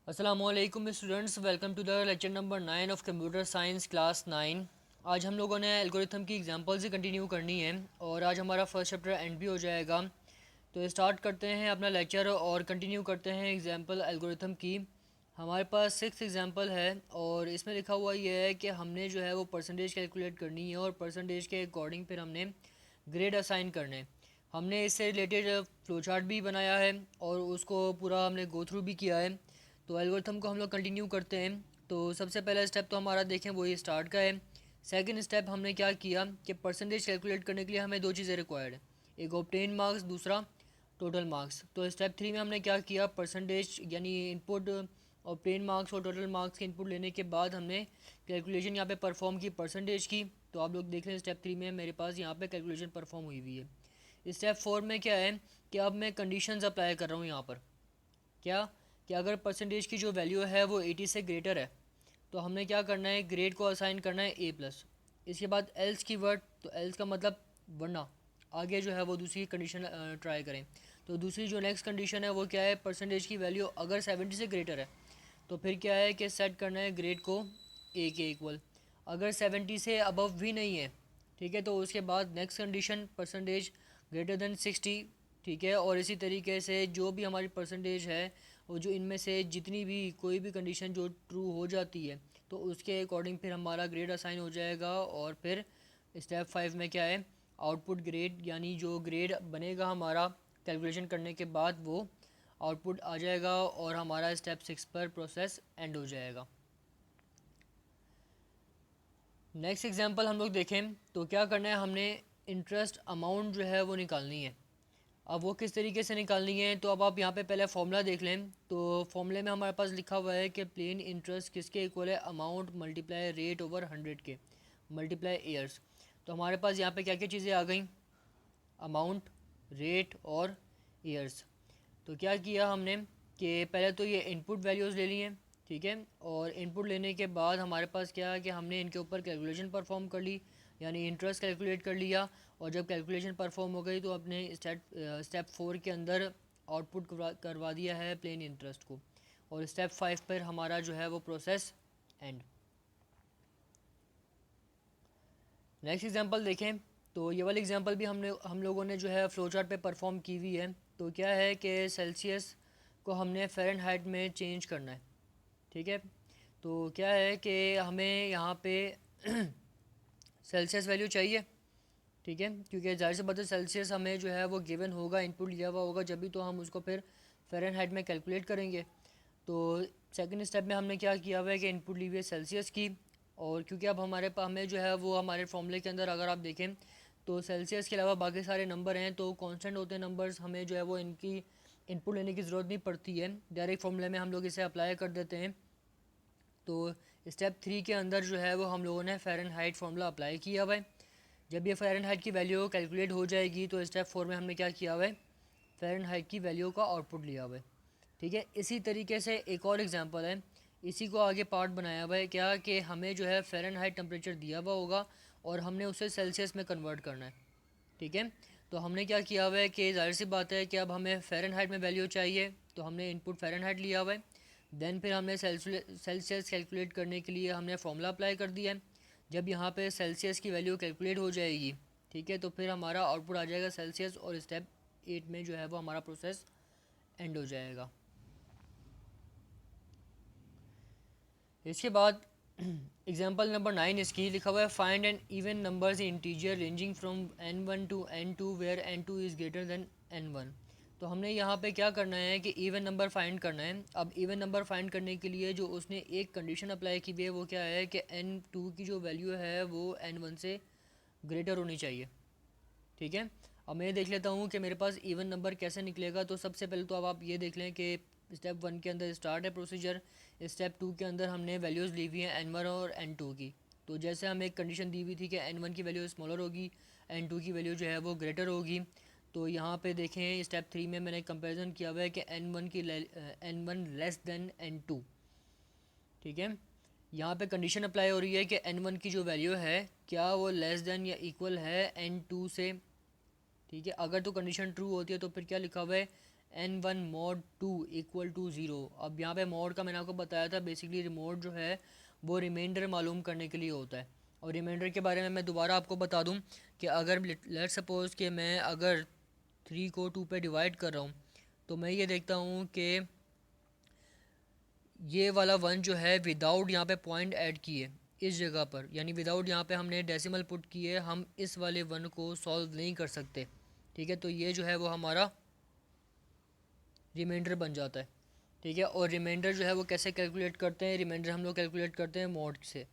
अस्सलामुअलैकुम students, welcome to the lecture number 9 of computer science class 9। आज हम लोगों ने एल्गोरिथम की एग्जांपल से कंटिन्यू करनी है और आज हमारा फर्स्ट चैप्टर एंड भी हो जाएगा। तो स्टार्ट करते हैं अपना लेक्चर और कंटिन्यू करते हैं एग्जांपल एल्गोरिथम की। हमारे पास 6 एग्जांपल है और इसमें लिखा हुआ ये है कि हमने जो है वो परसेंटेज कैलकुलेट करनी है और परसेंटेज के अकॉर्डिंग फिर हमने ग्रेड असाइन करने। हमने इससे रिलेटेड फ्लो चार्ट भी बनाया है और उसको पूरा हमने गो थ्रू भी किया है। तो एल्गोरिथम को हम लोग कंटिन्यू करते हैं। तो सबसे पहला स्टेप तो हमारा देखें वही स्टार्ट का है। सेकंड स्टेप हमने क्या किया कि परसेंटेज कैलकुलेट करने के लिए हमें दो चीज़ें रिक्वायर्ड है, एक ऑब्टेन मार्क्स, दूसरा टोटल मार्क्स। तो स्टेप 3 में हमने क्या किया, परसेंटेज यानी इनपुट ऑब्टेन मार्क्स और टोटल मार्क्स के इनपुट लेने के बाद हमने कैलकुलेशन यहाँ पे परफॉर्म की परसेंटेज की। तो आप लोग देख लें स्टेप 3 में मेरे पास यहाँ पे कैलकुलेशन परफॉर्म हुई हुई है। स्टेप 4 में क्या है कि अब मैं कंडीशंस अप्लाई कर रहा हूँ यहाँ पर। क्या कि अगर परसेंटेज की जो वैल्यू है वो 80 से ग्रेटर है तो हमने क्या करना है, ग्रेड को असाइन करना है ए प्लस। इसके बाद एल्स की वर्ड, तो एल्स का मतलब वरना आगे जो है वो दूसरी कंडीशन ट्राई करें। तो दूसरी जो नेक्स्ट कंडीशन है वो क्या है, परसेंटेज की वैल्यू अगर 70 से ग्रेटर है तो फिर क्या है कि सेट करना है ग्रेड को ए के इक्वल। अगर 70 से अबव भी नहीं है, ठीक है, तो उसके बाद next condition percentage greater than 60। ठीक है, और इसी तरीके से जो भी हमारी परसेंटेज है वो जो इनमें से जितनी भी कोई भी कंडीशन जो ट्रू हो जाती है तो उसके अकॉर्डिंग फिर हमारा ग्रेड असाइन हो जाएगा। और फिर स्टेप 5 में क्या है, आउटपुट ग्रेड यानी जो ग्रेड बनेगा हमारा कैलकुलेशन करने के बाद वो आउटपुट आ जाएगा और हमारा स्टेप 6 पर प्रोसेस एंड हो जाएगा। नेक्स्ट एग्जांपल हम लोग देखें तो क्या करना है, हमने इंटरेस्ट अमाउंट जो है वो निकालनी है। अब वो किस तरीके से निकालनी है, तो अब आप यहाँ पे पहले फॉर्मूला देख लें। तो फॉर्मूले में हमारे पास लिखा हुआ है कि प्लेन इंटरेस्ट किसके इक्वल है, अमाउंट मल्टीप्लाई रेट ओवर 100 के मल्टीप्लाई ईयर्स। तो हमारे पास यहाँ पे क्या क्या चीज़ें आ गई, अमाउंट, रेट और ईयर्स। तो क्या किया हमने कि पहले तो ये इनपुट वैल्यूज़ ले ली हैं, ठीक है, और इनपुट लेने के बाद हमारे पास क्या है कि हमने इनके ऊपर कैलकुलेशन परफॉर्म कर ली, यानी इंटरेस्ट कैलकुलेट कर लिया। और जब कैलकुलेशन परफॉर्म हो गई तो अपने स्टेप 4 के अंदर आउटपुट करवा दिया है प्लेन इंटरेस्ट को। और स्टेप 5 पर हमारा जो है वो प्रोसेस एंड। नेक्स्ट एग्जांपल देखें तो ये वाली एग्जांपल भी हम लोगों ने जो है फ्लो चार्ट पे परफॉर्म की हुई है। तो क्या है कि सेल्सियस को हमने फ़ारेनहाइट में चेंज करना है, ठीक है। तो क्या है कि हमें यहाँ पे सेल्सियस वैल्यू चाहिए, ठीक है, क्योंकि जाहिर सी बात है सेल्सियस हमें जो है वो गिवन होगा, इनपुट लिया हुआ होगा, जब भी तो हम उसको फिर फ़ारेनहाइट में कैलकुलेट करेंगे। तो सेकंड स्टेप में हमने क्या किया हुआ है कि इनपुट ली हुई है सेल्सियस की। और क्योंकि अब हमारे पास हमें जो है वो हमारे फॉर्मूले के अंदर अगर आप देखें तो सेल्सियस के अलावा बाकी सारे नंबर हैं, तो कांस्टेंट होते हैं नंबर्स, हमें जो है वो इनकी इनपुट लेने की ज़रूरत नहीं पड़ती है, डायरेक्ट फॉर्मूले में हम लोग इसे अप्लाई कर देते हैं। तो स्टेप 3 के अंदर जो है वो हम लोगों ने फ़ारेनहाइट फार्मूला अप्लाई किया हुआ है। जब ये फ़ारेनहाइट की वैल्यू कैलकुलेट हो जाएगी तो स्टेप 4 में हमने क्या किया हुआ है, फ़ारेनहाइट की वैल्यू का आउटपुट लिया हुआ है, ठीक है। इसी तरीके से एक और एग्जांपल है, इसी को आगे पार्ट बनाया हुआ है क्या कि हमें जो है फ़ारेनहाइट टेम्परेचर दिया हुआ होगा और हमने उसे सेल्सियस में कन्वर्ट करना है, ठीक है। तो हमने क्या किया हुआ है कि जाहिर सी बात है कि अब हमें फ़ारेनहाइट में वैल्यू चाहिए, तो हमने इनपुट फ़ारेनहाइट लिया हुआ है। देन फिर हमने सेल्सियस कैलकुलेट करने के लिए हमने फार्मूला अप्लाई कर दिया है। जब यहाँ पे सेल्सियस की वैल्यू कैलकुलेट हो जाएगी, ठीक है, तो फिर हमारा आउटपुट आ जाएगा सेल्सियस और स्टेप 8 में जो है वो हमारा प्रोसेस एंड हो जाएगा। इसके बाद एग्जांपल नंबर 9 इसकी लिखा हुआ है, find an even numbers integer ranging from n1 to n2 where n2 is greater than n1। तो हमने यहाँ पे क्या करना है कि इवन नंबर फाइंड करना है। अब इवन नंबर फाइंड करने के लिए जो उसने एक कंडीशन अप्लाई की हुई है वो क्या है कि n2 की जो वैल्यू है वो n1 से ग्रेटर होनी चाहिए, ठीक है। अब मैं देख लेता हूँ कि मेरे पास इवन नंबर कैसे निकलेगा। तो सबसे पहले तो अब आप ये देख लें कि स्टेप 1 के अंदर स्टार्ट है प्रोसीजर, स्टेप 2 के अंदर हमने वैल्यूज़ ली हुई हैं n1 और n2 की। तो जैसे हमें एक कंडीशन दी हुई थी कि n1 की वैल्यू स्मॉलर होगी, n2 की वैल्यू जो है वो ग्रेटर होगी। तो यहाँ पे देखें स्टेप 3 में मैंने कंपेरिजन किया हुआ है कि n1 की n1 लेस देन n2, ठीक है। यहाँ पे कंडीशन अप्लाई हो रही है कि n1 की जो वैल्यू है क्या वो लेस देन या इक्वल है n2 से, ठीक है। अगर तो कंडीशन ट्रू होती है तो फिर क्या लिखा हुआ है, n1 mod 2 इक्वल टू 0। अब यहाँ पे mod का मैंने आपको बताया था, बेसिकली रिमोट जो है वो रिमाइंडर मालूम करने के लिए होता है। और रिमाइंडर के बारे में मैं दोबारा आपको बता दूँ कि अगर लेट सपोज़ कि मैं अगर 3 को 2 पे डिवाइड कर रहा हूँ, तो मैं ये देखता हूँ कि ये वाला वन जो है विदाउट यहाँ पे पॉइंट ऐड किए इस जगह पर, यानी विदाउट यहाँ पे हमने डेसिमल पुट किए, हम इस वाले वन को सॉल्व नहीं कर सकते। ठीक है, तो ये जो है वो हमारा रिमाइंडर बन जाता है। ठीक है, और रिमाइंडर जो है वो कैसे कैलकुलेट करते हैं, रिमाइंडर हम लोग कैलकुलेट करते हैं मॉड से।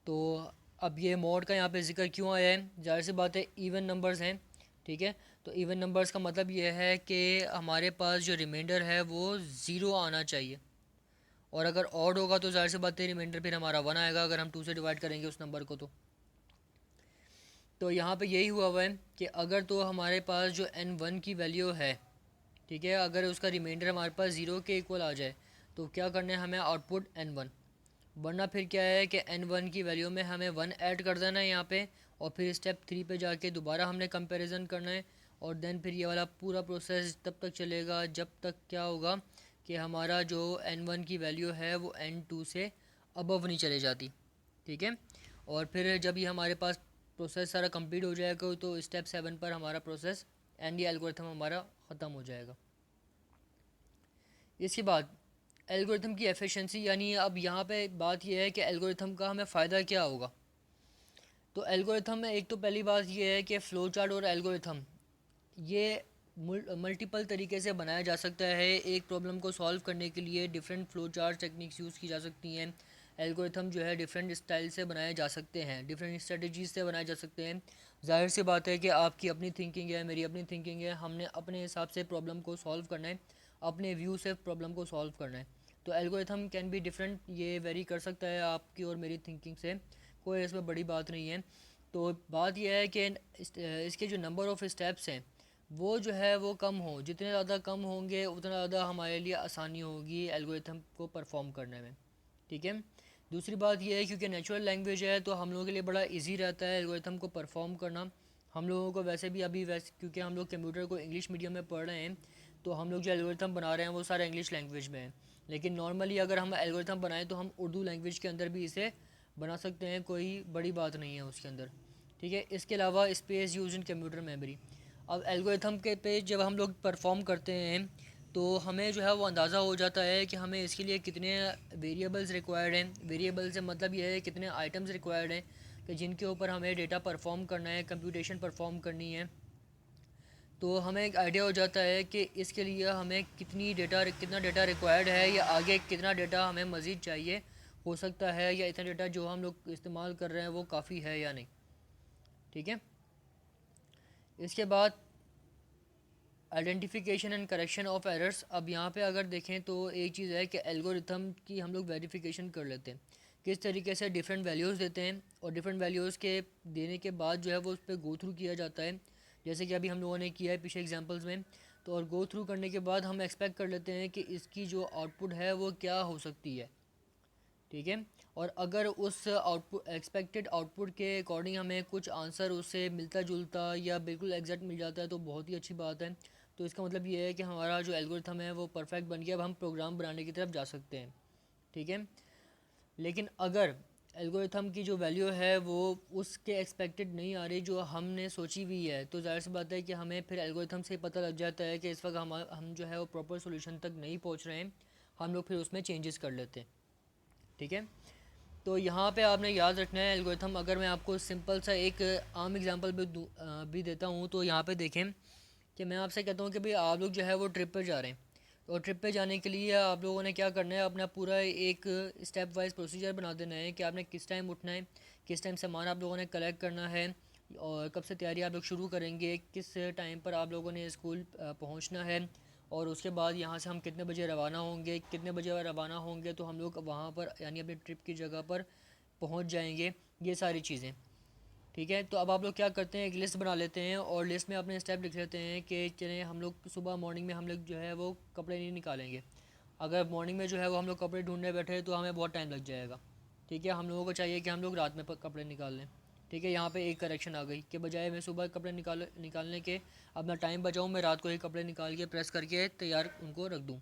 तो अब ये मॉड का यहाँ पे जिक्र क्यों आया है, ज़ाहिर सी बात है इवन नंबर्स हैं। ठीक है, तो इवन नंबर्स का मतलब ये है कि हमारे पास जो रिमाइंडर है वो ज़ीरो आना चाहिए, और अगर ऑड होगा तो ज़ाहिर सी बात है रिमाइंडर फिर हमारा वन आएगा अगर हम 2 से डिवाइड करेंगे उस नंबर को। तो यहाँ पे यही हुआ है कि अगर तो हमारे पास जो n1 की वैल्यू है, ठीक है, अगर उसका रिमाइंडर हमारे पास ज़ीरो के इक्वल आ जाए तो क्या करना है हमें, आउटपुट n1। वरना फिर क्या है कि n1 की वैल्यू में हमें 1 ऐड कर देना है यहाँ पे, और फिर स्टेप 3 पे जाके दोबारा हमने कंपैरिजन करना है। और देन फिर ये वाला पूरा प्रोसेस तब तक चलेगा जब तक क्या होगा कि हमारा जो n1 की वैल्यू है वो n2 से अबव नहीं चले जाती। ठीक है, और फिर जब ये हमारे पास प्रोसेस सारा कंप्लीट हो जाएगा तो स्टेप 7 पर हमारा प्रोसेस एंड ये एल्गोरिथम हमारा ख़त्म हो जाएगा। इसके बाद एल्गोरिथम की एफिशिएंसी, यानी अब यहाँ पे बात यह है कि एल्गोरिथम का हमें फ़ायदा क्या होगा। तो एल्गोरिथम में एक तो पहली बात यह है कि फ़्लो चार्ट और एल्गोरिथम ये मल्टीपल तरीके से बनाया जा सकता है। एक प्रॉब्लम को सॉल्व करने के लिए different flow chart techniques use की जा सकती हैं। एल्गोरिथम जो है डिफरेंट स्टाइल से बनाए जा सकते हैं, डिफरेंट स्ट्रेटजीज से बनाए जा सकते हैं। जाहिर सी बात है कि आपकी अपनी थिंकिंग है, मेरी अपनी थिंकिंग है, हमने अपने हिसाब से प्रॉब्लम को सॉल्व करना है, अपने व्यू से प्रॉब्लम को सॉल्व करना है। तो एल्गोरिथम कैन बी डिफरेंट, ये वेरी कर सकता है आपकी और मेरी थिंकिंग से, कोई इसमें बड़ी बात नहीं है। तो बात यह है कि इसके जो नंबर ऑफ़ स्टेप्स हैं वो जो है वो कम हो, जितने ज़्यादा कम होंगे उतना ज़्यादा हमारे लिए आसानी होगी एल्गोरिथम को परफॉर्म करने में। ठीक है, दूसरी बात यह है क्योंकि नेचुरल लैंग्वेज है तो हम लोगों के लिए बड़ा इजी रहता है एल्गोरिथम को परफॉर्म करना। हम लोगों को वैसे भी अभी वैसे क्योंकि हम लोग कंप्यूटर को इंग्लिश मीडियम में पढ़ रहे हैं तो हम लोग जो एल्गोरिथम बना रहे हैं वो सारा इंग्लिश लैंग्वेज में है। लेकिन नॉर्मली अगर हम एल्गोरिथम बनाएं तो हम उर्दू लैंग्वेज के अंदर भी इसे बना सकते हैं, कोई बड़ी बात नहीं है उसके अंदर। ठीक है, इसके अलावा space use in computer memory. अब एल्गोरिथम के पे जब हम लोग परफॉर्म करते हैं तो हमें जो है वो अंदाज़ा हो जाता है कि हमें इसके लिए कितने वेरिएबल्स रिक्वायर्ड हैं। वेरिएबल से मतलब ये है कितने आइटम्स रिक्वायर्ड हैं कि जिनके ऊपर हमें डेटा परफॉर्म करना है, कंप्यूटेशन परफॉर्म करनी है। तो हमें एक आइडिया हो जाता है कि इसके लिए हमें कितना डेटा रिक्वायर्ड है, या आगे कितना डेटा हमें मज़ीद चाहिए हो सकता है, या इतना डेटा जो हम लोग इस्तेमाल कर रहे हैं वो काफ़ी है या नहीं। ठीक है, इसके बाद identification and correction of errors. अब यहाँ पे अगर देखें तो एक चीज़ है कि एल्गोरिथम की हम लोग वेरिफिकेशन कर लेते हैं, किस तरीके से डिफरेंट वैल्यूज़ देते हैं, और डिफरेंट वैल्यूज़ के देने के बाद जो है वो उस पर गो थ्रू किया जाता है, जैसे कि अभी हम लोगों ने किया है पिछले एग्जांपल्स में। तो और गो थ्रू करने के बाद हम एक्सपेक्ट कर लेते हैं कि इसकी जो आउटपुट है वो क्या हो सकती है। ठीक है, और अगर उस आउटपुट एक्सपेक्टेड आउटपुट के अकॉर्डिंग हमें कुछ आंसर उससे मिलता जुलता या बिल्कुल एग्जैक्ट मिल जाता है तो बहुत ही अच्छी बात है। तो इसका मतलब ये है कि हमारा जो एल्गोरिथम है वो परफेक्ट बन गया, अब हम प्रोग्राम बनाने की तरफ जा सकते हैं। ठीक है, लेकिन अगर एल्गोरिथम की जो वैल्यू है वो उसके एक्सपेक्टेड नहीं आ रही जो हमने सोची हुई है, तो ज़ाहिर सी बात है कि हमें फिर एल्गोरिथम से पता लग जाता है कि इस वक्त हम जो है वो प्रॉपर सोल्यूशन तक नहीं पहुंच रहे हैं, हम लोग फिर उसमें चेंजेस कर लेते हैं। ठीक है, तो यहाँ पे आपने याद रखना है एल्गोरिथम। अगर मैं आपको सिंपल सा एक आम एग्जांपल भी देता हूँ तो यहाँ पे देखें कि मैं आपसे कहता हूँ कि भाई आप लोग जो है वो ट्रिप पे जा रहे हैं, और ट्रिप पे जाने के लिए आप लोगों ने क्या करना है, अपना पूरा एक स्टेप वाइज प्रोसीजर बना देना है कि आपने किस टाइम उठना है, किस टाइम सामान आप लोगों ने कलेक्ट करना है, और कब से तैयारी आप लोग शुरू करेंगे, किस टाइम पर आप लोगों ने स्कूल पहुँचना है, और उसके बाद यहाँ से हम कितने बजे रवाना होंगे, कितने बजे रवाना होंगे तो हम लोग वहाँ पर यानी अपनी ट्रिप की जगह पर पहुँच जाएंगे, ये सारी चीज़ें। ठीक है, तो अब आप लोग क्या करते हैं, एक लिस्ट बना लेते हैं और लिस्ट में अपने स्टेप लिख लेते हैं कि चलें हम लोग सुबह मॉर्निंग में हम लोग जो है वो कपड़े नहीं निकालेंगे। अगर मॉर्निंग में जो है वो हम लोग कपड़े ढूंढने बैठे तो हमें बहुत टाइम लग जाएगा। ठीक है, हम लोगों को चाहिए कि हम लोग रात में कपड़े निकाल लें। ठीक है, यहाँ पे एक करेक्शन आ गई कि बजाय मैं सुबह कपड़े निकालने के अपना टाइम बचाऊँ, मैं रात को ही कपड़े निकाल के प्रेस करके तैयार उनको रख दूँ।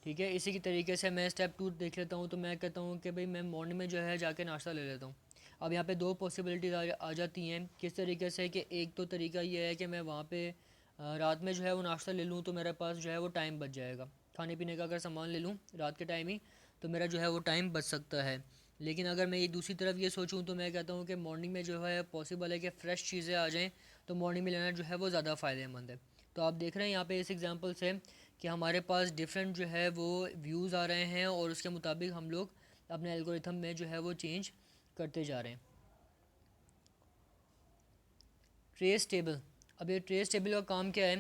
ठीक है, इसी की तरीके से मैं स्टेप 2 देख लेता हूँ, तो मैं कहता हूँ कि भाई मैं मॉर्निंग में जो है जाके नाश्ता ले लेता हूँ। अब यहाँ पे दो पॉसिबिलिटीज़ आ जाती हैं किस तरीके से, कि एक तो तरीका ये है कि मैं वहाँ पे रात में जो है वो नाश्ता ले लूँ, तो मेरे पास जो है वो टाइम बच जाएगा। खाने पीने का अगर सामान ले लूँ रात के टाइम ही, तो मेरा जो है वो टाइम बच सकता है। लेकिन अगर मैं ये दूसरी तरफ ये सोचूं, तो मैं कहता हूँ कि मॉर्निंग में जो है पॉसिबल है कि फ़्रेश चीज़ें आ जाएं, तो मॉर्निंग में लेना जो है वो ज़्यादा फ़ायदेमंद है। तो आप देख रहे हैं यहाँ पे इस एग्जांपल से कि हमारे पास डिफरेंट जो है वो व्यूज़ आ रहे हैं, और उसके मुताबिक हम लोग अपने एल्गोरिथम में जो है वो चेंज करते जा रहे हैं। Trace table. अब ये ट्रेस टेबल का काम क्या है?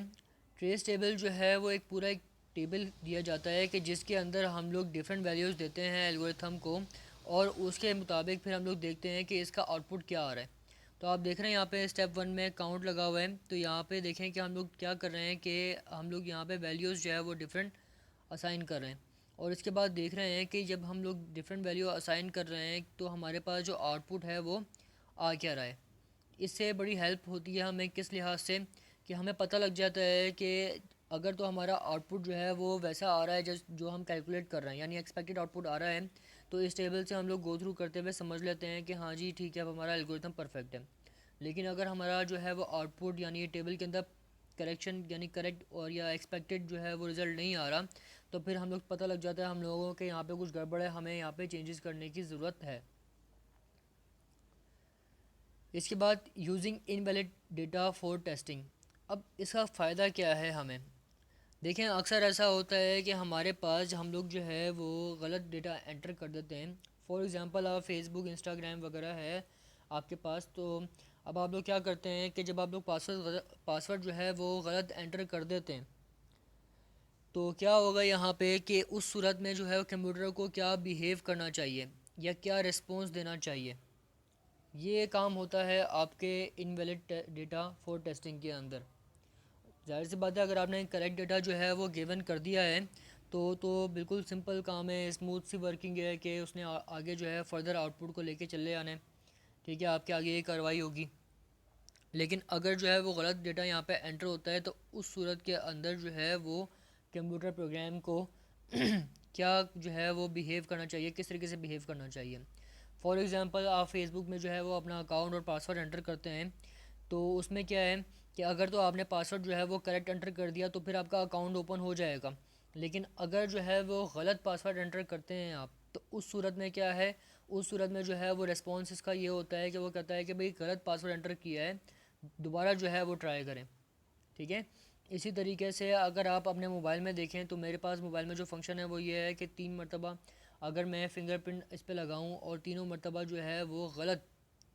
ट्रेस टेबल जो है वो एक पूरा एक टेबल दिया जाता है कि जिसके अंदर हम लोग डिफरेंट वैल्यूज़ देते हैं एल्गोरिथम को, और उसके मुताबिक फिर हम लोग देखते हैं कि इसका आउटपुट क्या आ रहा है। तो आप देख रहे हैं यहाँ पे स्टेप 1 में काउंट लगा हुआ है, तो यहाँ पे देखें कि हम लोग क्या कर रहे हैं कि हम लोग यहाँ पे वैल्यूज़ जो है वो डिफरेंट असाइन कर रहे हैं। और इसके बाद देख रहे हैं कि जब हम लोग डिफरेंट वैल्यू असाइन कर रहे हैं, तो हमारे पास जो आउटपुट है वो आ क्या रहा है। इससे बड़ी हेल्प होती है हमें किस लिहाज से, कि हमें पता लग जाता है कि अगर तो हमारा आउटपुट जो है वो वैसा आ रहा है जो हम कैलकुलेट कर रहे हैं, यानी एक्सपेक्टेड आउटपुट आ रहा है, तो इस टेबल से हम लोग गो थ्रू करते हुए समझ लेते हैं कि हाँ जी ठीक है, अब हमारा एल्गोरिथम परफेक्ट है। लेकिन अगर हमारा जो है वो आउटपुट यानी ये टेबल के अंदर करेक्शन यानी करेक्ट और या एक्सपेक्टेड जो है वो रिज़ल्ट नहीं आ रहा, तो फिर हम लोग पता लग जाता है हम लोगों के यहाँ पे कुछ गड़बड़ है, हमें यहाँ पे चेंजेस करने की ज़रूरत है। इसके बाद using invalid data for testing. अब इसका फ़ायदा क्या है हमें? देखें, अक्सर ऐसा होता है कि हमारे पास हम लोग जो है वो गलत डेटा एंटर कर देते हैं। फॉर एग्ज़ाम्पल आप फेसबुक इंस्टाग्राम वगैरह है आपके पास, तो अब आप लोग क्या करते हैं कि जब आप लोग पासवर्ड जो है वो गलत एंटर कर देते हैं, तो क्या होगा यहाँ पे कि उस सूरत में जो है कंप्यूटर को क्या बिहेव करना चाहिए या क्या रिस्पॉन्स देना चाहिए, ये काम होता है आपके इनवैलिड डेटा फॉर टेस्टिंग के अंदर। जाहिर सी बात है, अगर आपने करेक्ट डेटा जो है वो गिवन कर दिया है, तो बिल्कुल सिंपल काम है, स्मूथ सी वर्किंग है कि उसने आगे जो है फर्दर आउटपुट को लेके चले आने। ठीक है, आपके आगे ये कार्रवाई होगी। लेकिन अगर जो है वो गलत डेटा यहाँ पे एंटर होता है, तो उस सूरत के अंदर जो है वो कंप्यूटर प्रोग्राम को क्या जो है वो बिहेव करना चाहिए, किस तरीके से बिहेव करना चाहिए। फॉर एग्ज़ाम्पल आप फेसबुक में जो है वो अपना अकाउंट और पासवर्ड एंटर करते हैं, तो उसमें क्या है कि अगर तो आपने पासवर्ड जो है वो करेक्ट एंटर कर दिया, तो फिर आपका अकाउंट ओपन हो जाएगा। लेकिन अगर जो है वो गलत पासवर्ड एंटर करते हैं आप, तो उस सूरत में क्या है, उस सूरत में जो है वो रिस्पॉन्स इसका ये होता है कि वो कहता है कि भाई गलत पासवर्ड एंटर किया है, दोबारा जो है वो ट्राई करें। ठीक है, इसी तरीके से अगर आप अपने मोबाइल में देखें, तो मेरे पास मोबाइल में जो फंक्शन है वो ये है कि 3 मरतबा अगर मैं फ़िंगरप्रिंट इस पर लगाऊँ और तीनों मरतबा जो है वो गलत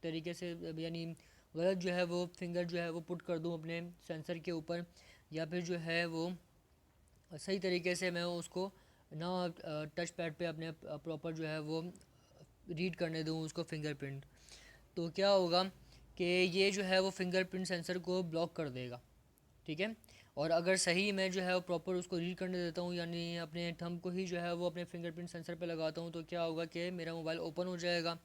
तरीके से, यानी गलत जो है वो फिंगर जो है वो पुट कर दूँ अपने सेंसर के ऊपर, या फिर जो है वो सही तरीके से मैं उसको ना टच पैड पे अपने प्रॉपर जो है वो रीड करने दूँ उसको फिंगरप्रिंट, तो क्या होगा कि ये जो है वो फिंगरप्रिंट सेंसर को ब्लॉक कर देगा। ठीक है, और अगर सही मैं जो है वो प्रॉपर उसको रीड करने देता हूँ, यानी अपने थंब को ही जो है वो अपने फिंगरप्रिंट सेंसर पे लगाता हूँ, तो क्या होगा कि मेरा मोबाइल ओपन हो जाएगा।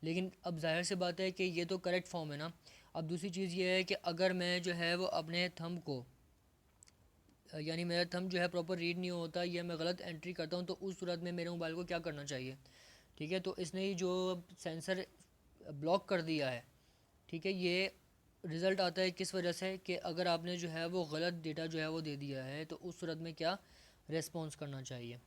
लेकिन अब जाहिर सी बात है कि ये तो करेक्ट फॉर्म है ना। अब दूसरी चीज़ ये है कि अगर मैं जो है वो अपने थंब को, यानी मेरा थंब जो है प्रॉपर रीड नहीं होता या मैं गलत एंट्री करता हूँ, तो उस सूरत में मेरे मोबाइल को क्या करना चाहिए। ठीक है, तो इसने ही जो सेंसर ब्लॉक कर दिया है। ठीक है, ये रिज़ल्ट आता है किस वजह से, कि अगर आपने जो है वो गलत डेटा जो है वो दे दिया है, तो उस सूरत में क्या रिस्पॉन्स करना चाहिए।